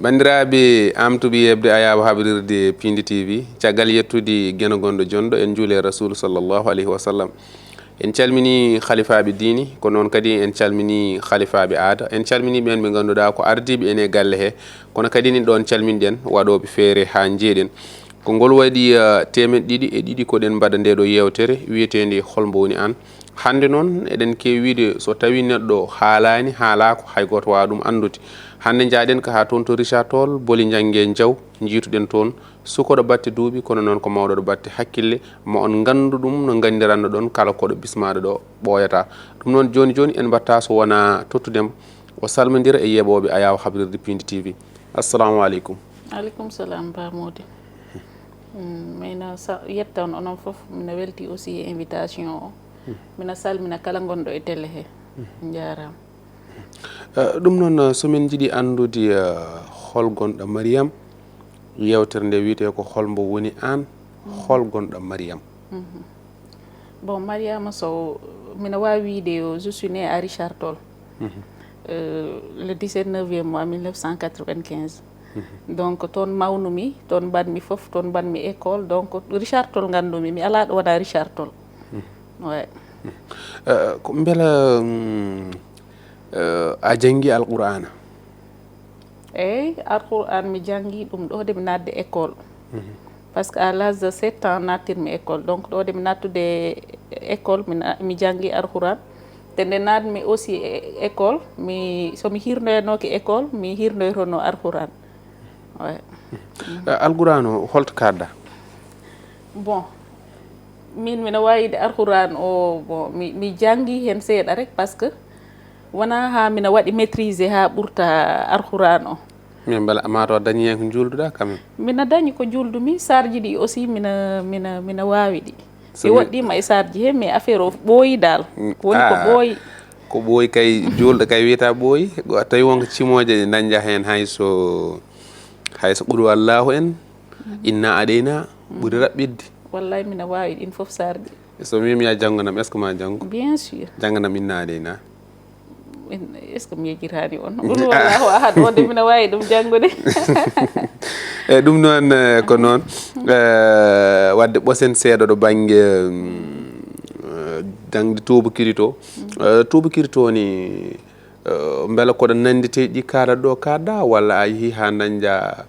bandiraɓe amtuɓe yebde ayawa haɓrirde Pindi TV caggal yettude gueno gonɗo jondo en juule rasul sallllahu alayhi wa sallam en calmini khalifaɓe dini ko noon kadi en calmini khalifaɓe aada en calmini ɓen ɓe ganduɗa ko ardiɓe ene galle he kono kadi nin ɗon calminɗen waɗoɓe feere ha jeeɗen ko ngol waɗi temeɗɗe ɗiɗi e ɗiɗi koɗen mbaɗa ndeɗo yewtere wiyetede holmo woni an hande noon eɗen kewi wiide so tawi neɗɗo haalani haalako hay goto wawa ɗum andude hande jaaɗen ko ha toon to Richard Toll Boli Jangue Diaw jiituɗen toon sukoɗo batte duuɓi kono noon ko mawɗo batte hakkille ma on gandu ɗum no gandiranno ɗon kala koɗo bismaɗo ɗo ɓooyata ɗum noon joni joni en mbatta so wona tottudemo o salmodira e yeeɓoɓe ayawa haɓrirde Pindi TV. Assalamu aleykum. Aleykum salam Ba Mody. mina yetta on onon foof mina welti aussi e invitation o mina salmina kala gonɗo e télé he jarama. ɗum noon somin jiiɗi andude hol gonɗo Mariame yewtere nde wiyete ko holmbo woni an hol gonɗo Mariame. Bon Mariama Sow mina wawi wiide je suis né à Richard Toll le 17 9e mois 1995 donc toon mawnumi toon mbanmi foof toon mbanmi école donc Richard Toll gandumi mi ala ɗo wona Richard Toll ouais. ko beela a jangi alqur'ana? eyyi alqur'an mi jangi ɗum ɗo de mi nadde école par ce que à l'âge de 7 ans nattirmi école donc ɗo de mi nattude école mi jangi alqur'an te nde nadmi aussi école somi hirnoyanoke école mi hirnoytono alqur'an ouais. alqur'an o holto kadda? Bon min mina wayide alqur'an o bon mi jangi hen seeɗa rek par ce que wona ha mina waɗi maîtriser ha ɓurta alqur'an o. mais beela mato dañi hen ko julduɗa quand même? mina dañi ko juldumi sarji ɗi aussi mina wawi ɗi mi woɗɗima e sarji he mais affaire o ɓooyi dal woni ko ɓooyi. ko ɓooyi kay julɗo kay wiyata ɓooyi tawi wonko cimoje ɗe dañƴa hen hayso ɓuuri wallahu en inna aɗayna ɓuuri raɓɓidde. wallahi mina wawi ɗin foof sarji. so mimi ya jangganam est ce que ma janggo? bien sûr jangganam inna aɗayna. est ce que mi yejjitani on ɓuuri wallahu ahad wonde mina wawi ɗum janggude. eyyi ɗum noon ko noon wadde ɓosen seeɗa ɗo banggue jangde tubakiri to tubakiri to ni beela koɗo nandite ɗi kaɗat ɗo kadda walla a yeehi ha dañƴa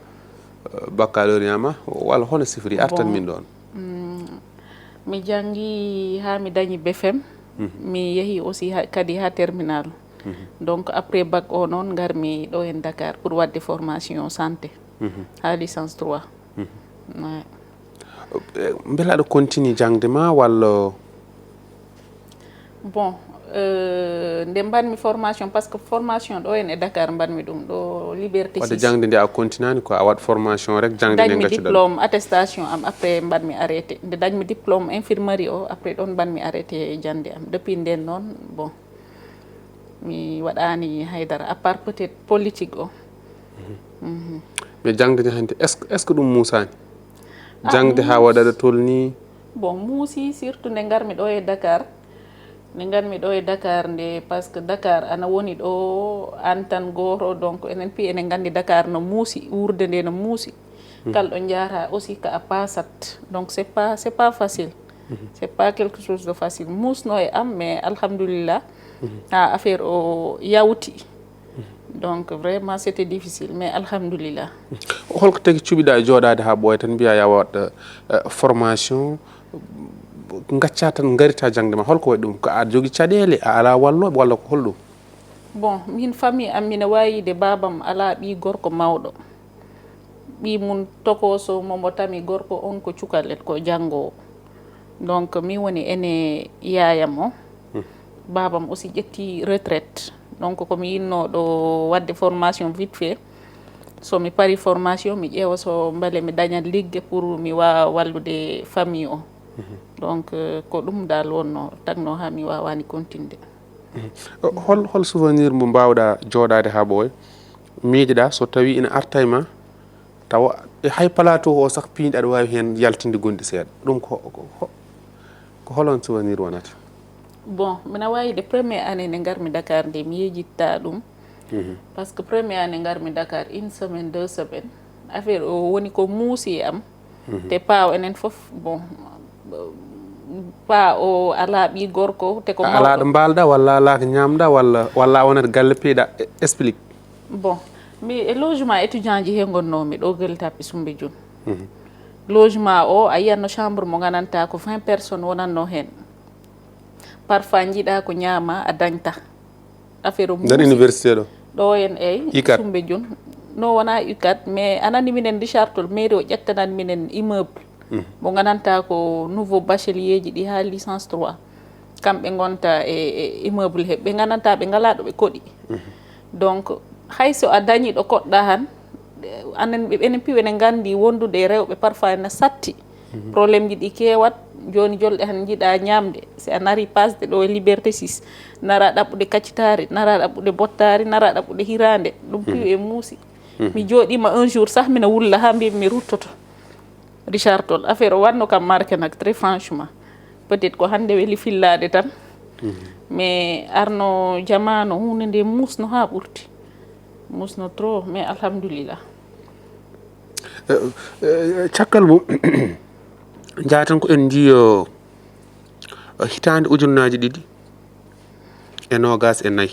baccalauréat ma walla hono sifori artan min ɗon? mi jangi ha mi dañi BFM mi yeehi aussi kadi ha terminal donc après bac o noon garmi ɗo en Dakar pour wadde formation santé ha licence 3 beela aɗa continue jangde ma walla? bon nde mbanmi formation par ce que formation ɗo en e Dakar mbanmi ɗum ɗo Liberté 6 wadde jangde nde a continuani ko a wat formation rek jangde nde dañmi diplôme attestation am après mbanmi arrêté nde dañmi diplôme infirmerie o après ɗon mbanmi arrêté jande am depuis nden noon bon mi waɗani haydara à part peut être politique o. mais jangde nde hande est ce que ɗum musani jangde ha waɗaɗa tolni? bon muusi surtout nde garmi ɗo e Dakar nde garmi ɗo e Dakar nde par ce que Dakar ana woni ɗo an tan goto donc enen pi enen gandi Dakar no muusi wurde nde no muusi kalɗo jaata aussi ka a pasat donc c'est pas facile c'est pas quelque chose de facile musno e am mais alhamdulillah ha affaire o yawti donc vraiment c'était difficile mais alhamdulillah. holko tagui cuɓiɗa jooɗade ha ɓooya tan mbiya ya waɗ formation gacca tan garita jangde ma holko waɗi ɗum ko a jogui caɗele a ala walloɓe walla ko holɗum? bon min famille am mina wayide babam ala ɓi gorko mawɗo ɓi mum tokoso momo tami gorko on ko cukalel ko janggowo donc mi woni ene yayam o babam aussi ƴetti retraite donc komi yinno ɗo wadde formation vite fait somi pari formation mi ƴeewa so beele mi dañat liggue pour mi wawa wallude famille o donc ko ɗum dal wonno tagno ha mi wawani continude. hol souvenir mo mbawɗa jooɗade ha ɓooya miijiɗa so tawi ina arta e ma tawa hay plateau o sak piiɗi aɗa wawi hen yaltinde gonɗi seeɗa ɗum ko holon souvenir wonata? bon mina wayide première année nde garmi Dakar nde mi yejitta ɗum par ce que première année ngarmi Dakar 1 semaine 2 semaines affaire o woni ko muusi am te pa o enen fof bon pa o ala ɓi gorko te ko ala ɗo mbalɗa walla ala ko ñamɗa walla wonata galle piiɗa explique. Bon mi e logement étudiant ji he gonnomi ɗo Gueule Tapée Soumbédioune logement o a yiyanno chambre mo gananta ko 20 personnes wonanno hen parfois jiiɗa ko ñaama a dañta affaire o nder université ɗo en ICAT. Soumbédioune no wona UCAT mais anani minen Richard-Toll mairie o ƴettanan minen immeuble mo gananta ko nouveau bachelier ji ɗi ha licence 3 kamɓe gonta e immeuble he ɓe gananta ɓe ngala ɗo ɓe koɗi donc hayso a dañi ɗo koɗɗa han anen enen piiw enen gandi wondude e rewɓe parfois ene satti probléme ji ɗi kewat joni jolɗe han jiiɗa ñamde si a nari pasde ɗo e liberté 6 nara ɗaɓɓude kaccitari nara ɗaɓɓude bottari nara ɗaɓɓude hirande ɗum piiw e muusi mi joɗima un jour sah mina wulla ha mbimi mi ruttoto Richard-Toll affaire o wanno kam marqué nak très franchement peut être ko hande weeli fillade tan mais arno jamano hunde nde musno ha ɓurti musno trop mais alhamdulillah. caggal mum jaatan ko en jiyo hitande ujunnaji 2024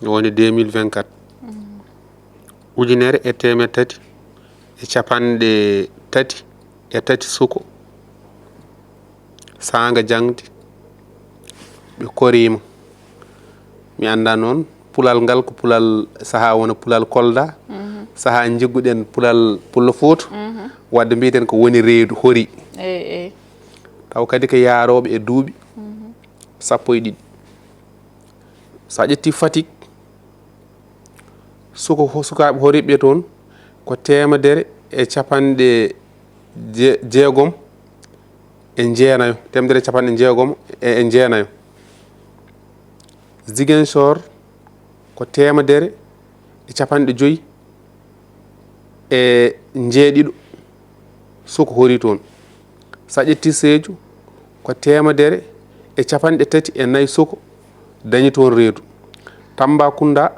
woni 2024 ujunere e temed tati e capanɗe tati e tati suko sanga jangde ɓe korima mi anda noon pulal ngal ko pulal saha wona pulal Kolda saha jigguɗen pulal Pullo Fouta wadde mbiten ko woni reedu hori taw kadi ko yaaroɓe e duuɓi 12 sa ƴetti Fatick sukaɓe horiɓe toon ko 100 e capanɗe jeegom e jeenayo 100 e capanɗe jeegom e jeenayo Ziguinchor ko 100 e capanɗe 5 e jeeɗiɗo suko hori toon sa ƴetti Sédhiou ko 100 e capanɗe 34 suko dañi toon reedu Tambacounda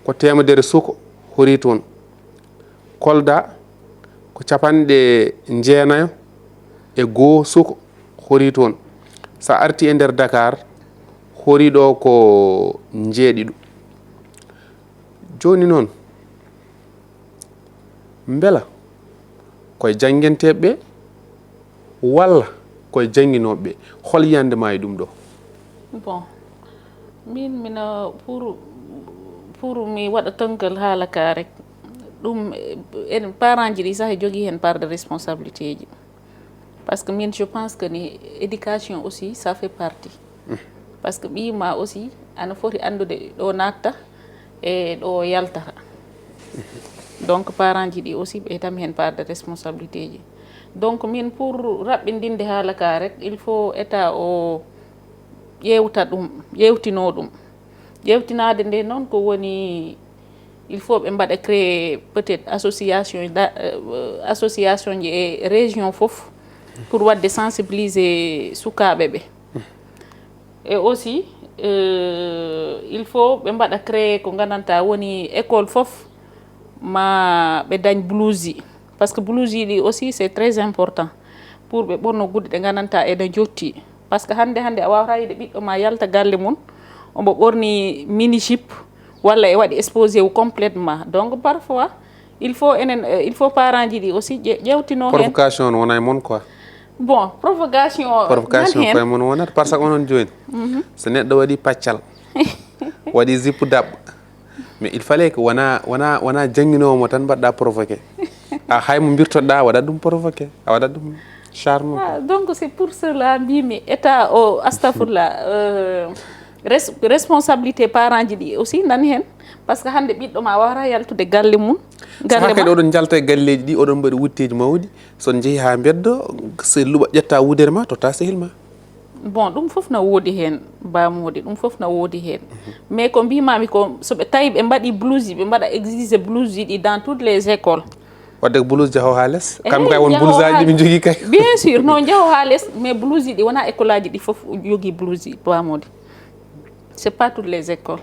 ko 100 suko hori toon Kolda ko capanɗe 9 e 1 suko hori toon sa arti e nder Dakar hori ɗo ko jeeɗiɗo joni noon beela koye jangguenteɓe walla koye jangguinoɓe hol yiyande ma e ɗum ɗo. Bon min mina pour mi waɗa tënkal haala ka rek ɗum en parent ji ɗi sah e jogui hen part de responsabilité ji parce que min je pense que ni éducation aussi ça fait partie parce que ɓiyima aussi ana foti andude ɗo natta e ɗo yaltata donc parent ji ɗi aussi ɓe tami hen part de responsabilité ji donc min pour raɓɓindinde haala ka rek il faut état o ƴewta ɗum ƴewtino ɗum ƴewtinade nde noon ko woni il faut ɓe mbaɗa créer peut être association ji e région fof pour wadde sensibiliser sukaɓe ɓe et aussi il faut ɓe mbaɗa créer ko gandanta woni école fof ma ɓe dañ blouse ji par ce que blouse ji ɗi aussi c'est très important pour ɓe ɓorno gudde ɗe gandanta ene jotti par ce que hande a wawata yiide ɓiɗɗo ma yalta galle mum omo ɓorni mini jupe walla e waɗi exposé wu complètement donc parfois il faut parent ji ɗi aussi ƴewtino hen provocation wona e mon quoi. Bon provocation koye mon wonata par ce que onon joni so neɗɗo waɗi paccal waɗi zippu daɓɓo mais il fallait que wona jangguinomo tan mbaɗɗa provoqué haymo birtoɗa waɗat ɗum provoqué a waɗat ɗum charme. Donc c'est pour cela mbimi état o astafurlah responsabilité parent ji ɗi aussi nani hen par ce que hande ɓiɗɗo ma wawata yaltude galle mum galle kadi oɗon jalta e galleji ɗi oɗon mbaɗi wutteji mawɗi son jeehi ha beddo so luɓa ƴetta wudere ma totta sehil ma. Bon ɗum fof na woodi hen bamodi ɗum fof na woodi hen mais ko mbimami ko soɓe tawi ɓe mbaɗi blouse ji ɓe mbaɗa exiger blouse ji ɗi dans toutes les écoles wadde blouse jaho ha less kamɓe kay won blouse aji ɗi ɓe jogui kay bien sûr non jaho ha less mais blouse ji ɗi wona école aji ɗi fof jogui blouse ji bamodi c'est pas toutes les écoles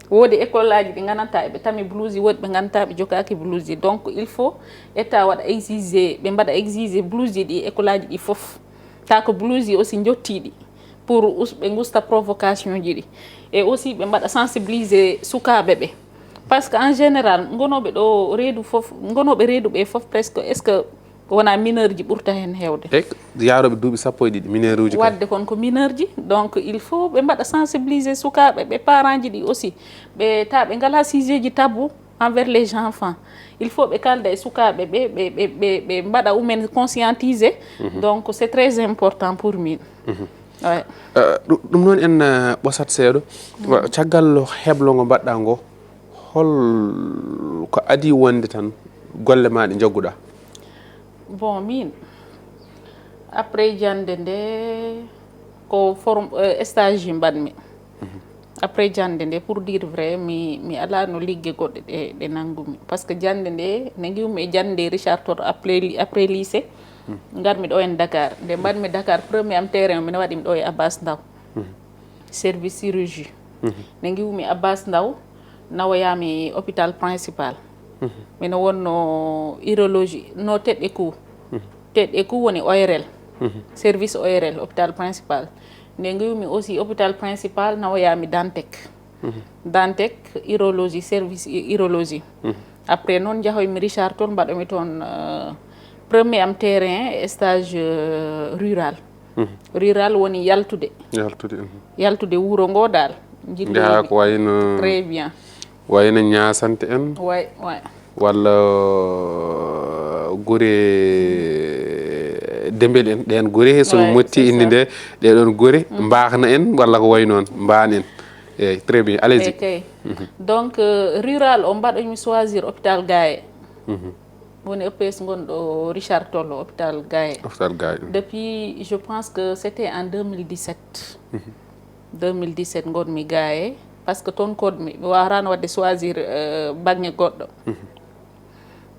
woodi école aji ɗi gananta eɓe tami blouse woodi ɓe gananta ɓe jogaki blouse donc il faut état waɗa exigé ɓe mbaɗa exigé blouse ɗi école aji ɗi fof ta ko blouse aussi jottiɗi pour ɓe gusta provocation ji ɗi et aussi ɓe mbaɗa sensibiliser sukaɓe ɓe par ce que en général gonoɓe ɗo reedu fof gonoɓe reedu ɓe fof presque est ce que wona mineur ji ɓurta hen hewde yaroɓe duuɓi 12 mineur uji wadde kon ko mineur ji donc il faut ɓe mbaɗa sensibiliser sukaɓe ɓe parents ji ɗi aussi ɓe ta ɓe ngala sujet ji tabou envers les enfants il faut ɓe kalda e sukaɓe ɓe mbaɗa umen conscientiser donc c'est très important pour min ɗum noon en ɓosat seeɗa caggal heblo ngo mbaɗɗa ngo hol ko adi wonde tan golle ma ɗe jagguɗa bon min après jande nde ko stage ji mbaɗmi après jande nde pour dire vrai mi ala no ligge goɗɗe ɗe nanngumi par ce que jande nde ne giwmi e jande Richard Toll après lycée garmi ɗo en Dakar nde mbaɗmi Dakar premier am terrain mine waɗimi ɗo e Abbas Ndaw service chirurgie ne giwmi Abbas Ndaw nawoyami hôpital principal mine wonno urologie no teɗɗe coup woni ORL service ORL hôpital principal nde giwmi aussi hôpital principal nawoyami Dantec urologie service urologie après noon jahoymi Richard Toll mbaɗomi toon premier am terrain stage rural woni yaltude wuro ngo dal jilha ko wayno très bien wayno ñasante en way walla gure dembel en ɗen gure somi motti inde nde ɗeɗon gure mbahna en walla ko way noon mban en eyyi très bien allez-y donc rural o mbaɗomi choisir hôpital Gaye woni EPS gonɗo Richard Toll hôpital Gaye depuis je pense que c'était en 2017 gonmi Gaye par ce que toon kodmi mi wawrano wadde choisir banggue goɗɗo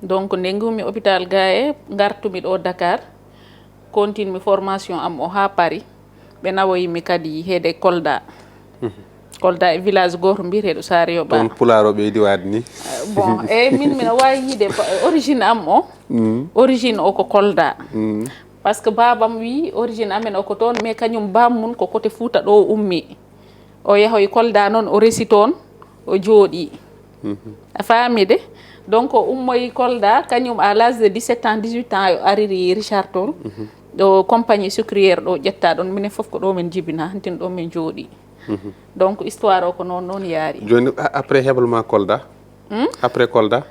donc nde giwmi hôpital Gaye gartumi ɗo Dakar continue mi formation am o ha Paris ɓe nawoyimi kadi heede Kolda e village goto mbiyeteɗo Sario Ba toon pularoɓe ɓeydi wade ni bon eyyi min mina wawi yiide origine am o origine o ko Kolda par ce que babam wi origine amen o ko toon mais kañum bammun ko côté Fouta ɗo ummi o yahoy Kolda noon o resi toon o jooɗi a faami de donc o ummoyi Kolda kañum à l'âge de 17 ans 18 ans o ariri Richard Toll ɗo compagnie sucrière ɗo ƴetta ɗon minen foof ko ɗo min jibina hantin ɗo min jooɗi donc histoire o ko noon yaari joni après heblema Kolda après Kolda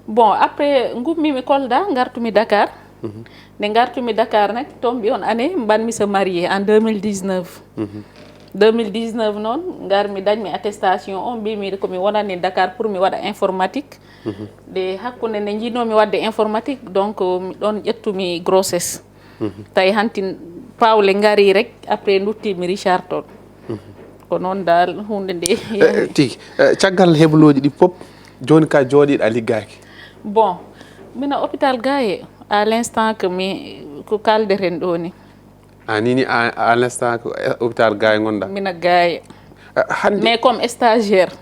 bon après gummimi Kolda gartumi Dakar nde gartumi Dakar nak tombi on année mbanmi se marié en 2019 noon garmi dañmi attestation on mbimi komi wonani Dakar pour mi waɗa informatique de hakkude nde jinnomi wadde informatique donc mi ɗon ƴettumi grossesse tawi hantin pawle ngari rek après duttimi Richard Toll ko noon dal hunde nde tigi caggal hebloji ɗi pop joni ka jooɗiɗo a liggaki bon mina hôpital Gaye à l'instant que ko kaldeten ɗo ni nini à l'instant que hôpital Gaye gonɗa mina Gaye mais comme stagiaire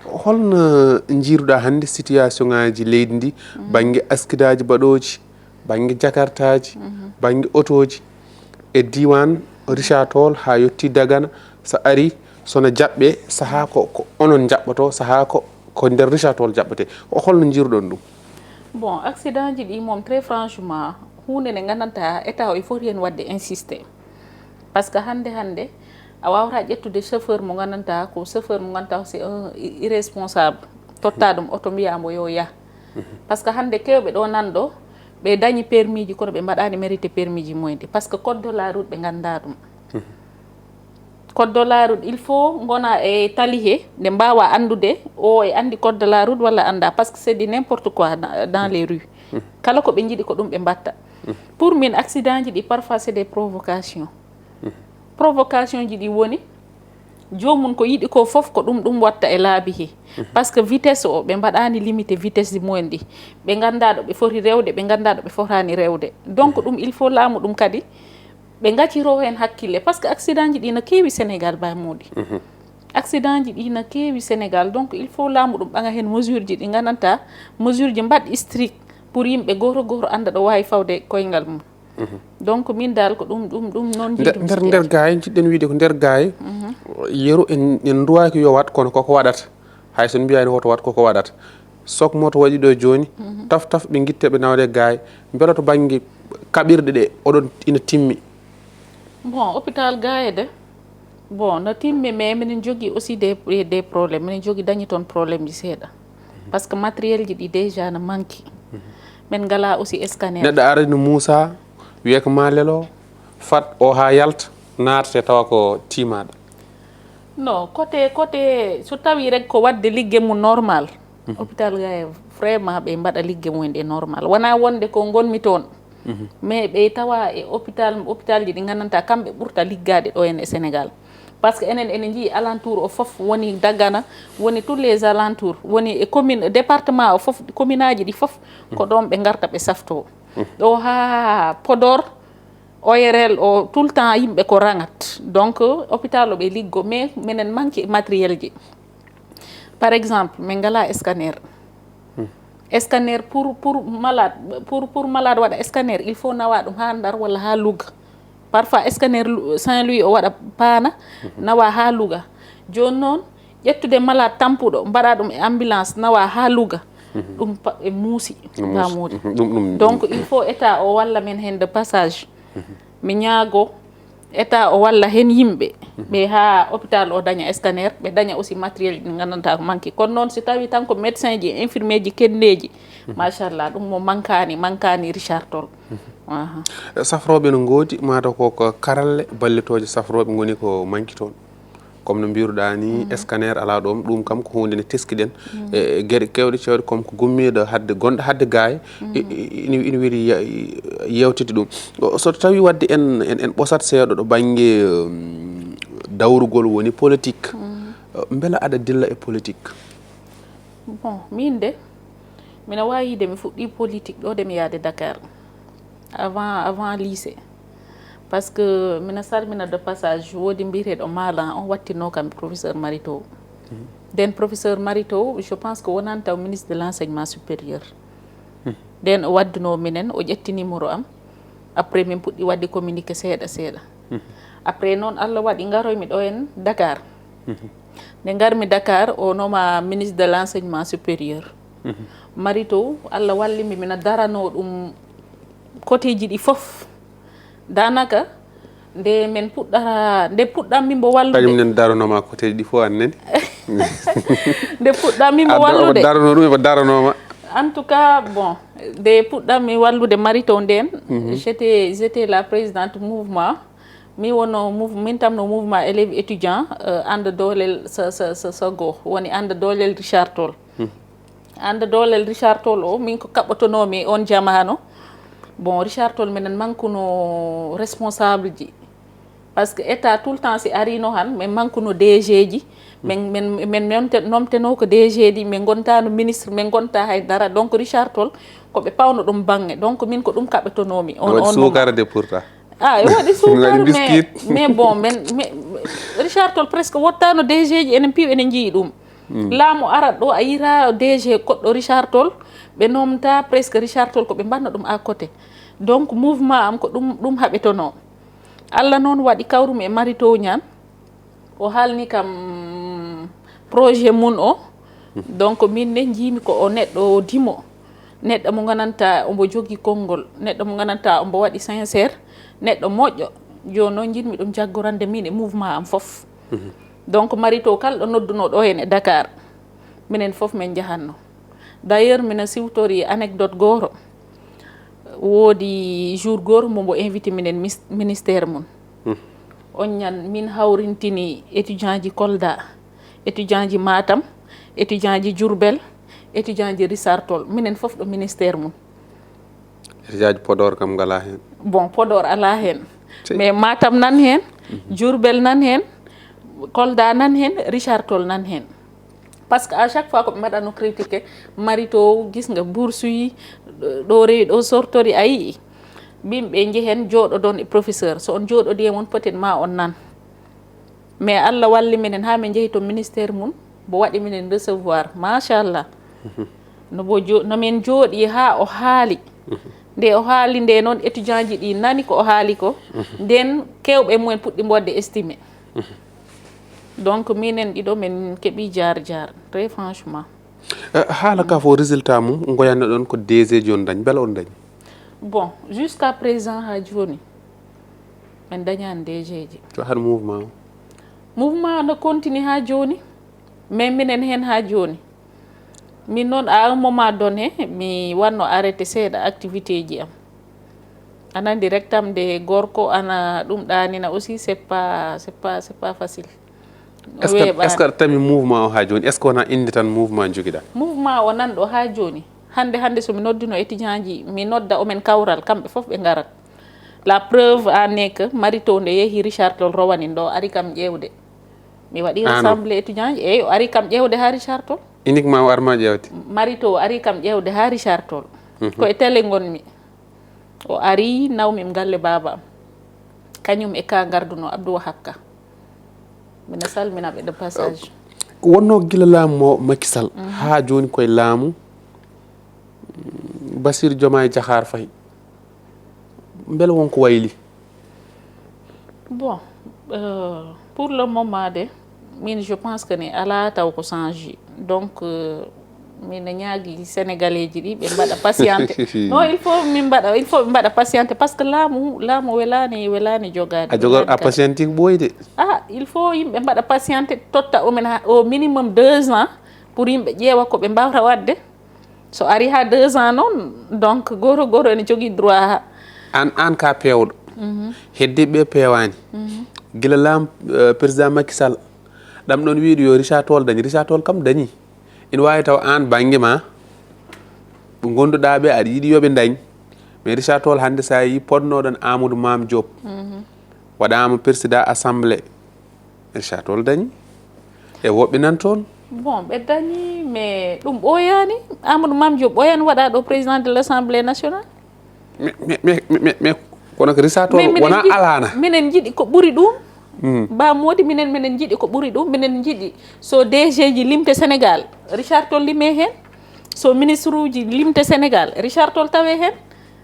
holno jiiruɗa hande situation ngaji leydi ndi banggue askidaji baɗoji banggue jakartaji banggue autoji e diwan Richard Toll ha yetti Dagana so ari sono jaɓɓe saaha ko onon jaɓɓoto saaha ko nder Richard Toll jaɓɓete holno jiiruɗon ɗum bon accident ji ɗi moom très franchement hunde nde gandanta état o il faut hen wadde insister par ce que hande a wawata ƴettude chauffeur mo gandanta ko chauffeur mo gandanta c'est un irresponsable totta ɗum auto mbiyamo yo yah par ce que hande kewɓe ɗo nanɗo ɓe dañi permis ji kono ɓe mbaɗani mérité permis ji mumen par ce que code de la route ɓe ganda ɗum code de la route il faut gona e tali he nde mbawa andude o e andi code de la route walla anda par ce que c'est du n'importe quoi dans les rues kala ko ɓe jiiɗi ko ɗum ɓe mbatta pour min accident ji ɗi parfois c'est des provocations ji ɗi woni jomum ko yiɗi ko foof ko ɗum watta e laabi he par ce que vitesse o ɓe mbaɗani limité vitesse ji mumen ɗi ɓe ganda ɗo ɓe foti rewde ɓe ganda ɗo ɓe fotani rewde donc ɗum il faut laamu ɗum kadi ɓe gacciro hen hakkille par ce que accident ji ɗi no kewi Sénégal bamoɗi accident ji ɗi na keewi Sénégal donc il faut laamu ɗum ɓaga hen mesure ji ɗi gandanta mesure ji mbaɗ strict pour yimɓe goto goto anda ɗo wawi fawde koyngal mum donc min dal ko ɗum noon jiɗum nder gaay jiɗɗen wiide ko nder gaay yeru en duwaki yo wat kono koko waɗata hay son mbiyani hoto wat koko waɗata sok moto waɗi ɗo joni taf ɓe guitteɓe nawde gaay beela to banggue kaɓirɗe ɗe oɗon ina timmi bon hôpital Gaye bon no timmi mais minen jogui aussi des problèmes minen jogui dañi toon probléme ji seeɗa par ce que matériel ji ɗi déjà ne manque min ngala aussi scanner neɗɗo arani Moussa wiye ko ma lelo fat o ha yalta natate tawa ko timaɗo non côté so tawi rek ko wadde liggue mum normal hôpital Gaye vraiment ɓe mbaɗa liggue mumen ɗe normal wona wonde ko gonmi toon mais ɓe tawa e hôpital ji ɗi gandanta kamɓe ɓurta liggade ɗo en e Sénégal par ce que enen ene jii alentour o foof woni Dagana woni tous les alentours woni e commune département o foof commune aji ɗi foof ko ɗon ɓe garta ɓe safto ɗo ha Podor ORL o tout le temps yimɓe ko rangat donc hôpital o ɓe liggo mais minen manque matériel ji par exemple min ngala scanner scanner pour malade waɗa scanner il faut nawa ɗum ha Ndar walla ha Louga parfois scanner Saint-Louis o waɗa paana nawa ha Louga joni noon ƴettude malade tampuɗo mbaɗa ɗum e ambulance nawa ha Louga ɗum e muusi pamude donc il faut état o walla men hen de passage mi ñaago état o walla hen yimɓe ɓe ha hôpital o daña scanner ɓe daña aussi matériel ɗi gandanta ko manque kono noon si tawi tan ko médecin ji infirmier ji kenneji machallah ɗum mo mankani Richard Toll safroɓe no goodi mataw koko karalle ballitoje safroɓe goni ko manque toon comme no mbiruɗa ni scanner ala ɗom ɗum kam ko hunde nde teskiɗen e gueɗe kewɗe cewɗe comme ko gummiɗo hadde gonɗo hadde Gaye ina weeli yewtide ɗum so tawi wadde en ɓosat seeɗa ɗo banggue dawrugol woni politique beela aɗa dilla e politique bon min de mina wawi yide mi fuɗɗi politique ɗo de mi yaade Dakar avant lycée parce que mina salmina de passage woodi mbiyeteɗo Malan on wattino kam professeur Marito den professeur Marito je pense que wonani taw ministre de l'enseignement supérieur den o waddino minen o ƴetti numéro am après min puɗɗi wadde communiqué seeɗa après noon Allah waɗi garoymi ɗo en Dakar nde garmi Dakar o noma ministre de l'enseignement supérieur Marito Allah wallimi mina darano ɗum côté ji ɗi foof danaka nde min puɗɗam mimbo wallude kañum nen daranoma côté ɗi fof annene nde puɗɗam mimbo wallude darano ɗum eɓe daranoma en tout cas bon nde puɗɗammi wallude Marito nden j'étais la présidente mouvement mi wono min tam no mouvement élève étudiant anda doolel sa goh woni anda doolel Richard Toll anda doolel Richard Toll o min ko kaɓɓotonomi on jamano bon Richard Toll minen mankuno responsable ji par ce que état tout le temps si arino han min mankuno DG ji min nomteno ko DG ɗi min gontano ministre min gonta haydara donc Richard Toll koɓe pawno ɗum bange donc min ko ɗum kaɓɓotonomi on sukarde pourtant e waɗi sukar mais bon men Richard Toll presque wottano DG ji enen piiw enen jii ɗum laamu arat ɗo a yira DG koɗɗo Richard Toll ɓe nomta presque Richard Toll ko ɓe mbanna ɗum à côté donc mouvement am ko ɗum haɓetono Allah noon waɗi kawrumi e Marito Niane o haalni kam projet mun o donc min ne jiimi ko o neɗɗo dimo neɗɗo mo gananta ombo jogui konngol neɗɗo mo gananta ombo waɗi sincére neɗɗo moƴƴo joni noon jinmi ɗum jaggorande min e mouvement am foof donc Marito kala ɗo nodduno ɗo hen e Dakar minen foof min jahanno d' ailleurs mina siwtori anecdote goto woodi jour goto mombo invité minen ministére mum on ñan min hawrintini étudiant ji Kolda étudiant ji Matam étudiant ji Diourbel étudiant ji Richard Toll minen foof ɗo ministére mum étudiant ji Podor kam ngala hen bon Podor ala hen mais Matam nan hen Diourbel nan hen Kolda nan hen Richard Toll nan hen par ce que à chaque fois ko ɓe mbaɗano critiqué Marito gis nga bourse yi ɗo rewi ɗo sortori a yii mbimɓe jehen jooɗodon e professeur so on jooɗodi e mon peut être ma on nan mais Allah walli minen ha min jeehi to ministére mum bo waɗi minen recevoir machallah no min jooɗi ha o haali nde o haali nde noon étudiant ji ɗi nani ko o haali ko nden kewɓe mumen puɗɗi mbodde estimé donc minen ɗiɗo min keeɓi jaar très franchement haala ka fo résultat mum goyanno ɗon ko DG joni dañ beela on dañi bon jusqu'à présent ha joni min dañani DG ji to han mouvement no continue ha joni mais minen hen ha joni min noon à un moment donné mi wanno arrêté seeɗa activité ji am anandi rectamde gorko ana ɗum ɗanina aussi c'est pas facile est ce que tami mouvement o ha joni est ce que wona inde tan mouvement joguiɗa mouvement o nanɗo ha joni hande somi noddino étudiant ji mi nodda omen kawral kamɓe foof ɓe garat la preuve en est que marito nde yeehi Richard Toll rowanin ɗo ari kam ƴewde mi waɗi rassemblé étudiant ji eyyi o ari kam ƴewde ha Richard Toll uniquement o arma ƴewde marito o ari kam ƴewde ha Richard Toll koye télé gonmi o ari nawmim galle baba am kañum e ka garduno Abdou Hakka mina salminaɓe de passage wonno gila laamu Macky Sall ha joni koye laamu Bassirou Diomaye Diakhar Faye beele wonko wayli bon pour le moment de min je pense que ne ala taw ko change donc min ñaagui sénégalais ji ɗi ɓe mbaɗa patienté non il faut ɓe mbaɗa patienté par ce que laamu welani jogade a patienté ɓoyde il faut yimɓe mbaɗa patienté totta omen au minimum 2 ans pour yimɓe ƴeewa ko ɓe mbawta wadde so ari ha 2 ans noon donc goro ene jogui droit an ka pewɗo heddiɓe pewani guila laam président Macky Sall ɗam ɗon wiiɗo yo Richard Toll dañi Richard Toll kam dañi ina wawi taw an banggue ma ɓe gonduɗaɓe aɗa yiiɗi yoɓe dañ mais Richard Toll hande sa yi podnoɗon Amadou Mame Diop waɗama président assemblée Richard Toll dañi e woɓɓe nan toon bon ɓe dañi mais ɗum ɓooyani Amadou Mame Diop ɓooyani waɗa ɗo président de l'Assemblée nationale mais kono ko Richard Toll wona alana minen jiiɗi ko ɓuuri ɗum mbamodi minen jiiɗi ko ɓuuri ɗum minen jiiɗi so DG ji limte Sénégal Richard Toll lime hen so ministre uji limte Sénégal Richard Toll tawe hen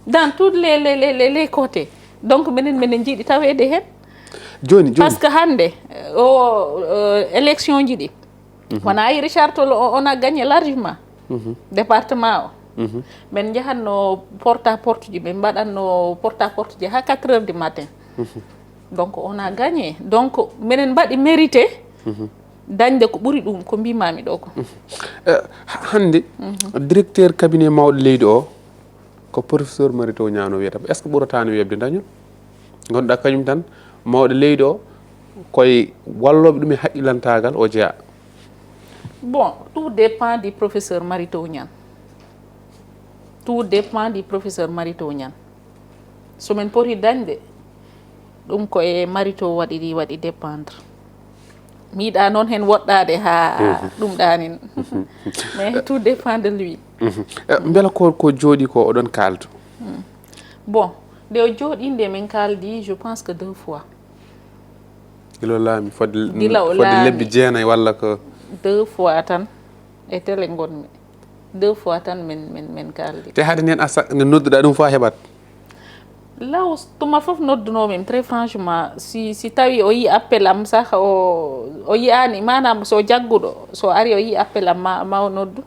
dans toutes les côtés donc minen jiiɗi tawede hen joni par ce que hande élection ji ɗi wona yi Richard Toll on a gagné largement département o min jahatno porte à porte ji ɓe mbaɗatno porte à porte ji ha 4 heures du matin donc on a gagné donc minen mbaɗi mérité dañde ko ɓuuri ɗum ko mbimami ɗo ko hande directeur cabinet mawɗo leydi o ko professeur Marito Niano wiyata est ce que ɓuuratano webde dañol gonɗa kañum tan mawɗo leydi o koye walloɓe ɗum e haqqilantagal o jeeya bon tout dépend du professeur Marito Niane tout dépend du professeur Marito Niane somin poti dañde ɗum ko e Marito waɗi dépendre mi yiɗa noon hen woɗɗade ha ɗum ɗanin mais tout dépend de lui beela ko jooɗi ko oɗon kaldu bon nde o jooɗi nde min kaldi je pense que 2 fois gila laami fodde lebbi jeenayyi walla ko 2 fois tan e télé gonmi 2 fois tan min kaldi te haade nen ne nodduɗa ɗum fo heɓat law tuma fof noddunomim très franchement si tawi o yi appel am sah o yiyani manam so jagguɗo so ari o yi appel am ma o noddu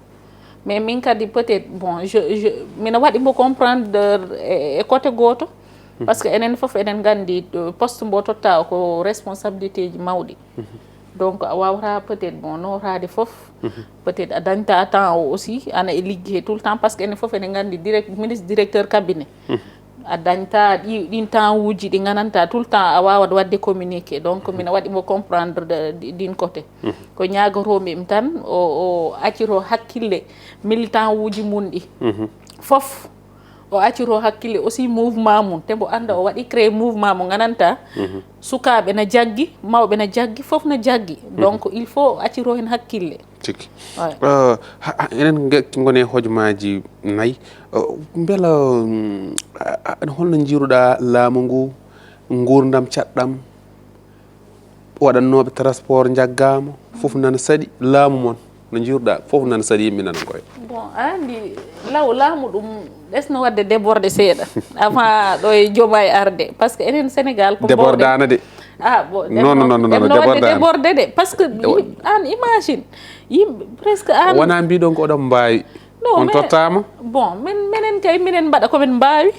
mais min kadi peut être bon mina waɗi mo comprendre e côté goto par ce que enen fof enen gandi poste mbo totta ko responsabilité ji mawɗi donc a wawata peut être bon norade fof peut être a dañta temps o aussi ana e ligguey tout le temps par ce que enen fof enen gandi ministre directeur cabinet a dañta ɗin temps uji ɗi gananta tout le temps a wawat wadde communiqué donc mina waɗimo comprendre din côté ko ñagotomi tan o acciro hakkille militant uji mun ɗi fof o acciro hakkille aussi mouvement mum te mbo anda o waɗi créé mouvement mo gananta sukaɓe na jaggi mawɓe na jaggi fof na jaggi donc il faut acciro hen hakkille tigi enen gone hojomaji nayyi beela holno jiiruɗa laamu ngu gurdam caɗɗam waɗannoɓe transport jaggama fof nana saɗi laamu mon no jiruɗa fof nana saɗi yimɓe nana koye bon andi laamu ɗum ɗesno wadde déborde seeɗa avant ɗo e joomay arde par ce que enen sénégal ko débordana de bon non wadde déborde de par ce que an imagine yimɓe presque an wona mbiɗon ko oɗon mbawi on tottama bon minen kay minen mbaɗa komin mbawi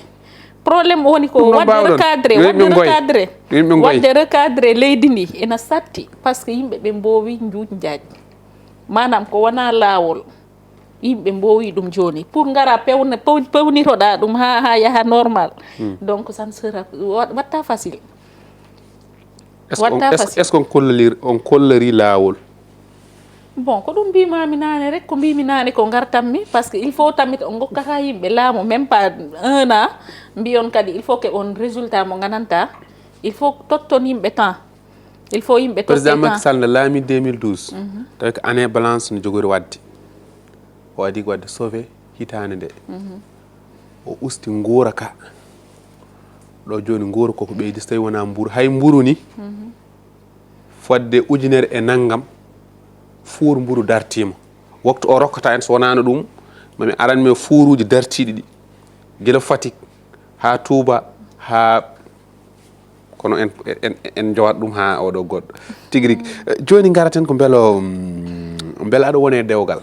probléme woni ko wadde recadré leydi ndi ena satti par ce que yimɓe ɓe mbowi njuuj njaaj manam ko wona laawol yimɓe mbowi ɗum joni pour gara pewnitoɗa ɗum ha yaha normal donc ça ne sera watta facile est ce que on kollori laawol bon ko ɗum mbimami nane rek ko mbimi nane ko gartanmi par ce que il faut tamit on gokkata yimɓe laamu même pas 1 an mbiyon kadi il faut que on résultat mo gananta il faut totton yimɓe temps il faut yimɓe président Macky Sall no laami 2012 tawi ko année balance no jogori wadde o adi ko wadde sauvé hitande nde o usti nguura ka ɗo joni nguura koko ɓeydi so tawi wona mburu hay mburu ni fodde ujunere e naggam fuur mburu dartima waktu o rokkata en so wonano ɗum mami aranmi fuuruji dartiɗi ɗi guila Fatick ha Touba ha kono en jowat ɗum ha oɗo goɗɗo tigui rigui joni garaten ko beela aɗa wone dewgal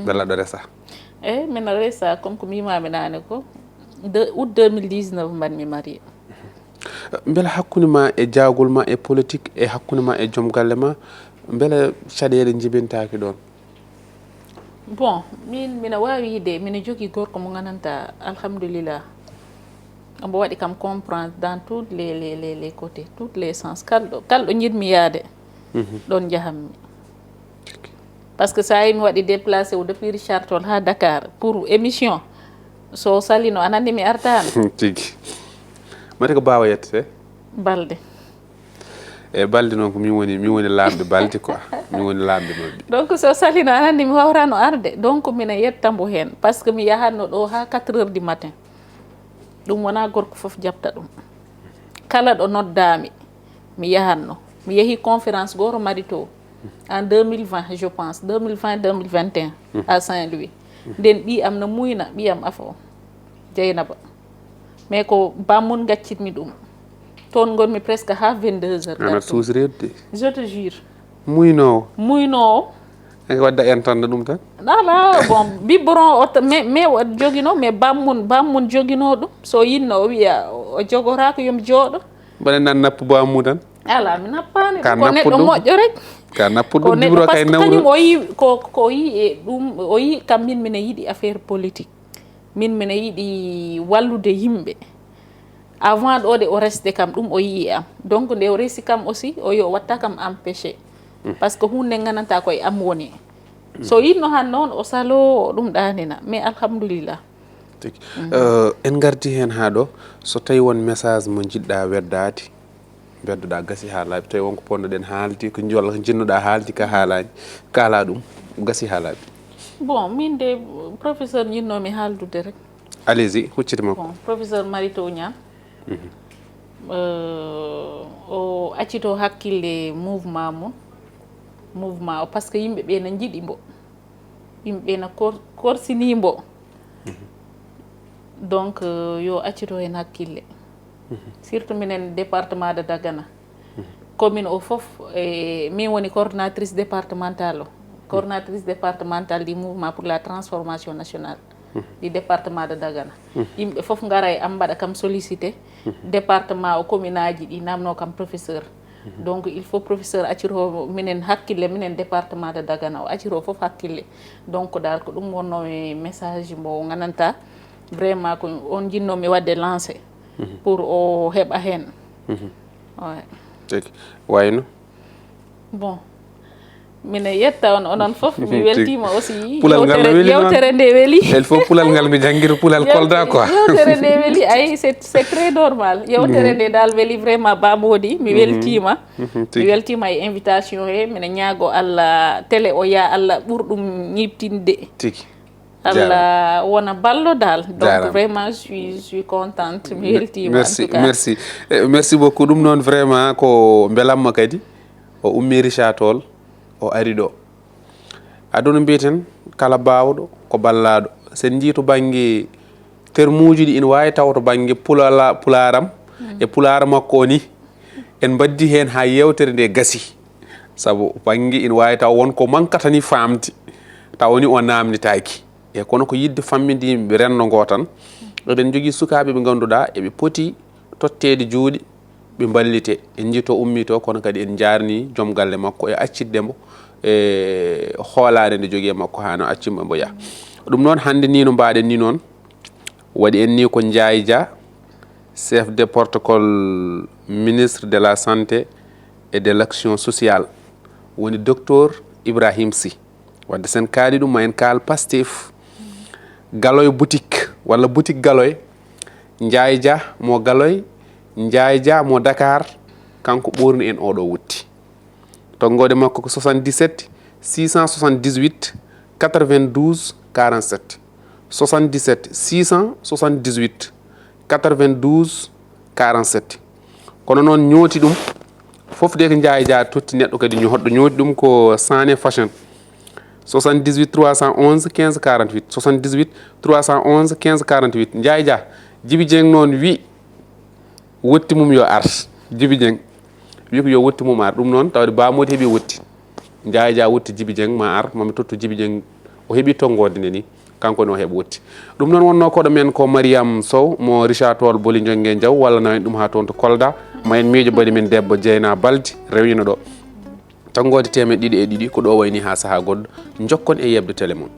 beela aɗa resa eyyi min resa comme ko mbimami nane ko août 2019 mbanmi marié beela hakkude ma e jagol ma e politique e hakkude ma e joom galle ma beela caɗele jibintaki ɗon bon mina wawi yide mina jogui gorko mo gananta alhamdulillah omo waɗi kam comprendre dans tous les côtés tous les sens kalɗo jiɗmi yaade ɗon jahammi par ce que sa yi mi waɗi déplacé o depuis Richard Toll ha Dakar pour émission so salino anandi mi artano tigui mate ko bawa yettete balde e balde noon ko min woni lamɓe balde quoi min woni lamɓe noon donc so salino anandi mi wawrano arde donc mina yettambo hen par ce que mi yahanno ɗo ha 4 heures du matin ɗum wona gorko foof jabta ɗum kala ɗo noddami mi yahanno mi yeehi conférence goro marito en 2020 je pense 2021 à Saint-Louis nden ɓiyam no muyna ɓiyam afo Dieynaba mais ko bammun gaccitmi ɗum toon gonmi presque ha 22 heures ana susrede je te jure muynowo wadda entande ɗum tan ala bon biberon o mais joguino mais bammun joguino ɗum so yinno o wiya o jogorako yomi jooɗo mbaɗa nan nappu bammu tan ala mi nappani ko neɗɗo moƴƴo rek ka nappuɗo ɗum bureau kay nawru kañum o yi ko yi e ɗum o yi kam min mine yiiɗi affaire politique min mine yiiɗi wallude yimɓe avant ɗo de o resde kam ɗum o yii am donc nde o resi kam aussi o yo watta kam empêché par ce que hunde gananta koye am woni so yinno han noon o salo ɗum ɗanina mais alhamdulillah en gardi hen ha ɗo so tawi won message mo jiɗɗa weddade beddoɗa gasi ha laaɓi tawi wonko ponnoɗen haaldi ko jinnoɗa haaldi ka haalani kaala ɗum gasi ha laaɓi bon min de professeur jinnomi haaldude rek allez-y huccite makko bon professeur Marito Niang o accito hakkille mouvement o par ce que yimɓe ɓe na jiiɗi mbo yimɓe ɓe na korsini mbo donc yo accito hen hakkille surtout minen département de Dagana commune o foof min woni coordonnatrice départementale coordonnatrice départementale du mouvement pour la transformation nationale du département de Dagana yimɓe foof gara e am mbaɗa kam sollicité département o commune aji ɗi namno kam professeur donc il faut professeur acciro minen hakkille minen département de Dagana o acciro foof hakkille donc dal ko ɗum wonno e message mo gananta vraiment ko on jinnomi wadde lancé pour o heɓa hen wayno bon mine yetta on onon foof mi weltima aussi yewtere nde weeli il faut pulal ngal mi jangguira pulal kolda quoi yewtere nde weeli ay c'est très normal yewtere nde dal weeli vraiment bamodi mi weltima mi weltima e invitation he mine ñaago Allah télé o ya Allah ɓurɗum ñibtinde tigi Allah wona ballo dal. Donc vraiment je suis contente mi weltima. Merci merci merci beaucoup ɗum noon vraiment ko belamma kadi o ummi Richard Toll o ari ɗo aduna mbiyeten kala bawɗo ko ballaɗo sen jii to banggue termuji ɗi ina wawi taw to banggue pularam e pulara makko o ni en baddi hen ha yewtere nde gasi saabu banggue ina wawi taw wonko mankata ni famde tawni o namditaki e kono ko yidde famminde yimɓe renno ngo tan eɗen jogui sukaɓe ɓe ganduɗa eɓe poti tottede juuɗe ɓe ballite en jito ummi to kono kadi en jarni joom galle makko e acciddemo e hoolade nde jogui makko hano accimo mbo yaa ɗum noon hande ni no mbaɗen ni noon waɗi en ni ko Ndiaye Dia chef de protocole ministre de la santé et de l'action sociale woni docteur Ibrahim Sy wadde sen kaali ɗum ma en kaal Pastef Galoy boutique walla boutique Galoy Ndiaye Dia mo Galoy Ndiaye Dia mo Dakar kanko ɓorni en oɗo wutti tonggode makko ko 77 678 92 47 77 678 92 47 kono noon ñooti ɗum fof de ko Ndiaye Dia totti neɗɗo kadi ñootɗo ñooti ɗum ko Sané Fashion 78 311 15 48 78 311 15 48 Ndiaye Dia Djiby Dieng noon wi wotti mum yo ar Djiby Dieng wi ko yo wotti mum ar ɗum noon tawde bamodi heeɓi wotti Ndiaye Dia wotti Djiby Dieng ma ar mami tottu Djiby Dieng o heeɓi tonggode nde ni kanko ne o heeɓa wotti ɗum noon wonno koɗo men ko Mariame Sow mo Richard Toll Boli Jongue Diaw walla nawen ɗum ha toon to Kolda ma en miijo baɗi men debbo Dieynaba Baldi rewino ɗo tonggode 200 e ɗiɗi ko ɗo wayni ha saaha goɗɗo jokkon e yebde télé mon.